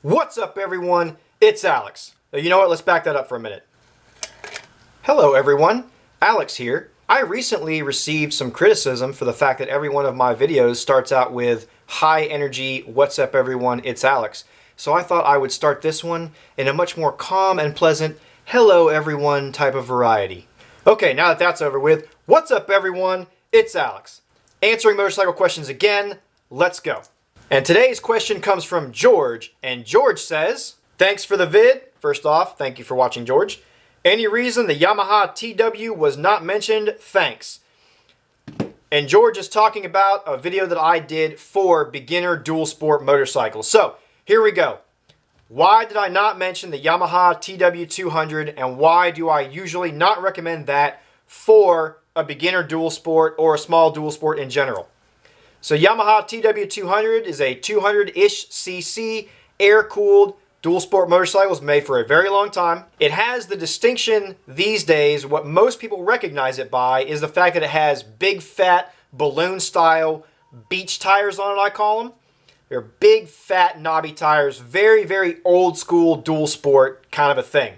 What's up, everyone? It's Alex. You know what? Let's back that up for a minute. Hello, everyone. Alex here. I recently received some criticism for the fact that every one of my videos starts out with high energy, what's up, everyone? It's Alex. So I thought I would start this one in a much more calm and pleasant, hello, everyone type of variety. Okay, now that that's over with, what's up, everyone? It's Alex. Answering motorcycle questions again. Let's go. And today's question comes from George, and George says, thanks for the vid. First off, thank you for watching, George. Any reason the Yamaha TW was not mentioned? Thanks. And George is talking about a video that I did for beginner dual sport motorcycles. So, here we go. Why did I not mention the Yamaha TW200, and why do I usually not recommend that for a beginner dual sport or a small dual sport in general? So Yamaha TW200 is a 200-ish cc air-cooled dual sport motorcycle. It's made for a very long time. It has the distinction these days, what most people recognize it by, is the fact that it has big fat balloon style beach tires on it, I call them. They're big fat knobby tires, very, very old school dual sport kind of a thing.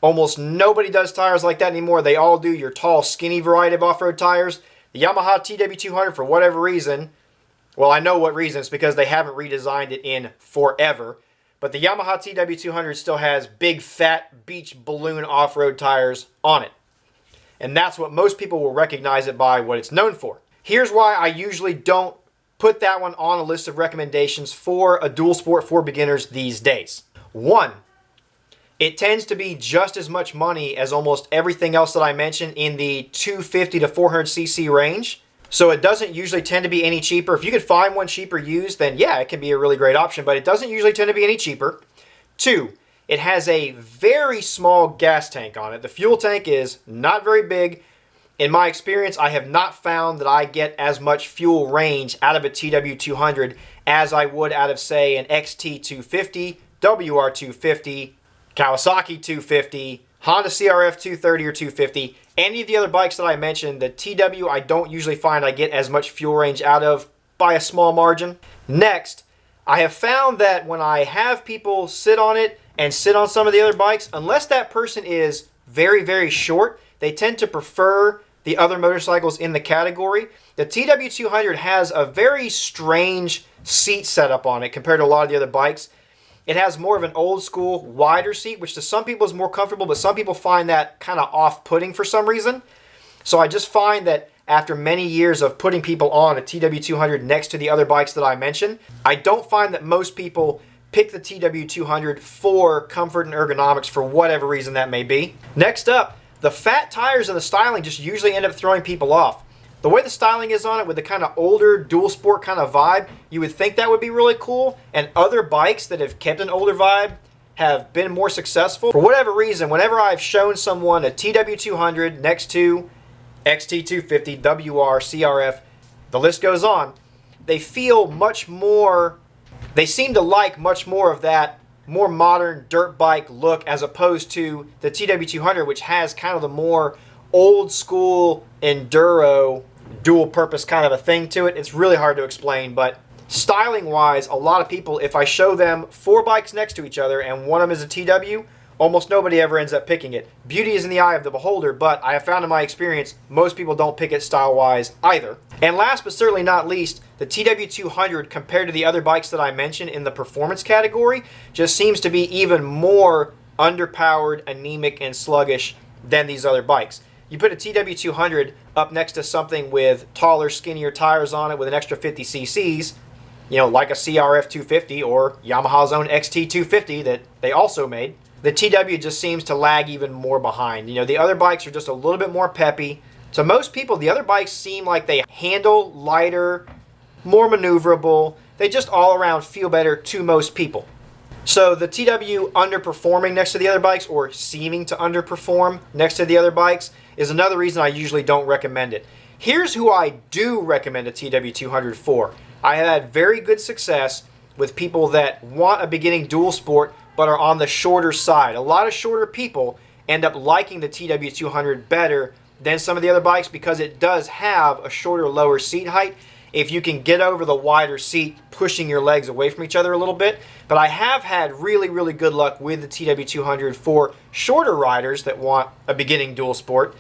Almost nobody does tires like that anymore. They all do your tall, skinny variety of off-road tires. The Yamaha TW200, for whatever reason, well, I know what reason. It's because they haven't redesigned it in forever. But the Yamaha TW200 still has big, fat, beach balloon off-road tires on it. And that's what most people will recognize it by, what it's known for. Here's why I usually don't put that one on a list of recommendations for a dual sport for beginners these days. One, it tends to be just as much money as almost everything else that I mentioned in the 250 to 400cc range. So it doesn't usually tend to be any cheaper. If you could find one cheaper used, then yeah, it can be a really great option, but it doesn't usually tend to be any cheaper. Two, it has a very small gas tank on it. The fuel tank is not very big. In my experience, I have not found that I get as much fuel range out of a TW200 as I would out of, say, an XT250, WR250, Kawasaki 250, Honda CRF 230 or 250, any of the other bikes that I mentioned, the TW I don't usually find I get as much fuel range out of by a small margin. Next, I have found that when I have people sit on it and sit on some of the other bikes, unless that person is very, very short, they tend to prefer the other motorcycles in the category. The TW200 has a very strange seat setup on it compared to a lot of the other bikes. It has more of an old school, wider seat, which to some people is more comfortable, but some people find that kind of off-putting for some reason. So I just find that after many years of putting people on a TW200 next to the other bikes that I mentioned, I don't find that most people pick the TW200 for comfort and ergonomics for whatever reason that may be. Next up, the fat tires and the styling just usually end up throwing people off. The way the styling is on it with the kind of older dual sport kind of vibe, you would think that would be really cool. And other bikes that have kept an older vibe have been more successful. For whatever reason, whenever I've shown someone a TW200 next to XT250, WR, CRF, the list goes on, they feel much more, they seem to like much more of that more modern dirt bike look as opposed to the TW200, which has kind of the more old school enduro dual purpose kind of a thing to it. It's really hard to explain, but styling wise, a lot of people, if I show them four bikes next to each other and one of them is a TW, almost nobody ever ends up picking it. Beauty is in the eye of the beholder, but I have found in my experience most people don't pick it style wise either. And last but certainly not least, the TW200 compared to the other bikes that I mentioned in the performance category just seems to be even more underpowered, anemic, and sluggish than these other bikes. You put a TW200 up next to something with taller, skinnier tires on it with an extra 50 cc's, you know, like a CRF 250 or Yamaha's own XT250 that they also made, the TW just seems to lag even more behind. You know, the other bikes are just a little bit more peppy. To most people, the other bikes seem like they handle lighter, more maneuverable. They just all around feel better to most people. So the TW underperforming next to the other bikes, or seeming to underperform next to the other bikes, is another reason I usually don't recommend it. Here's who I do recommend a TW200 for. I have had very good success with people that want a beginning dual sport but are on the shorter side. A lot of shorter people end up liking the TW200 better than some of the other bikes because it does have a shorter, lower seat height. if you can get over the wider seat, pushing your legs away from each other a little bit. But I have had really, really good luck with the TW200 for shorter riders that want a beginning dual sport.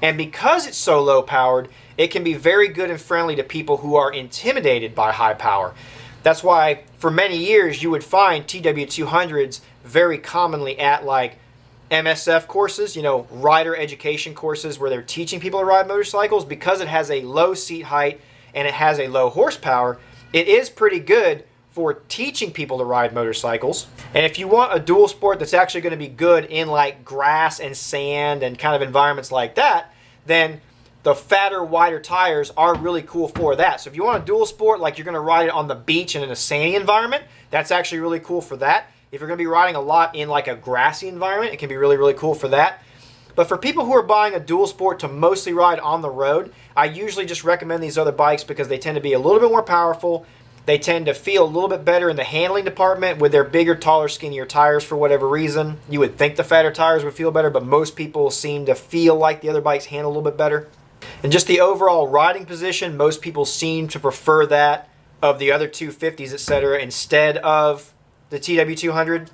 And because it's so low powered, it can be very good and friendly to people who are intimidated by high power. That's why for many years you would find TW200s very commonly at like MSF courses, you know, rider education courses where they're teaching people to ride motorcycles. Because it has a low seat height and it has a low horsepower, it is pretty good for teaching people to ride motorcycles. And if you want a dual sport that's actually going to be good in like grass and sand and kind of environments like that, then the fatter, wider tires are really cool for that. So if you want a dual sport, like you're going to ride it on the beach and in a sandy environment, that's actually really cool for that. If you're going to be riding a lot in like a grassy environment, it can be really, really cool for that. But for people who are buying a dual sport to mostly ride on the road, I usually just recommend these other bikes because they tend to be a little bit more powerful. They tend to feel a little bit better in the handling department with their bigger, taller, skinnier tires for whatever reason. You would think the fatter tires would feel better, but most people seem to feel like the other bikes handle a little bit better. And just the overall riding position, most people seem to prefer that of the other 250s, etc., instead of the TW200.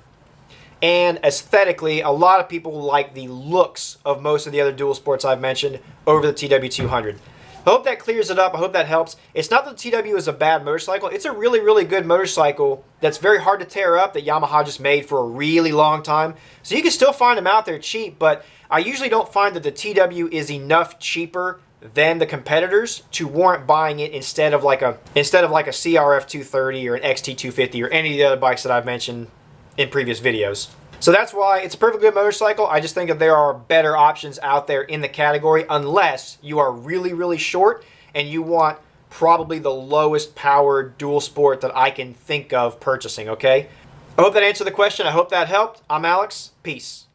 And aesthetically, a lot of people like the looks of most of the other dual sports I've mentioned over the TW200. I hope that clears it up. I hope that helps. It's not that the TW is a bad motorcycle. It's a really, really good motorcycle that's very hard to tear up that Yamaha just made for a really long time. So you can still find them out there cheap, but I usually don't find that the TW is enough cheaper than the competitors to warrant buying it instead of like a CRF 230 or an XT 250 or any of the other bikes that I've mentioned in previous videos. So that's why it's a perfectly good motorcycle. I just think that there are better options out there in the category unless you are really, really short and you want probably the lowest powered dual sport that I can think of purchasing, okay? I hope that answered the question. I hope that helped. I'm Alex. Peace.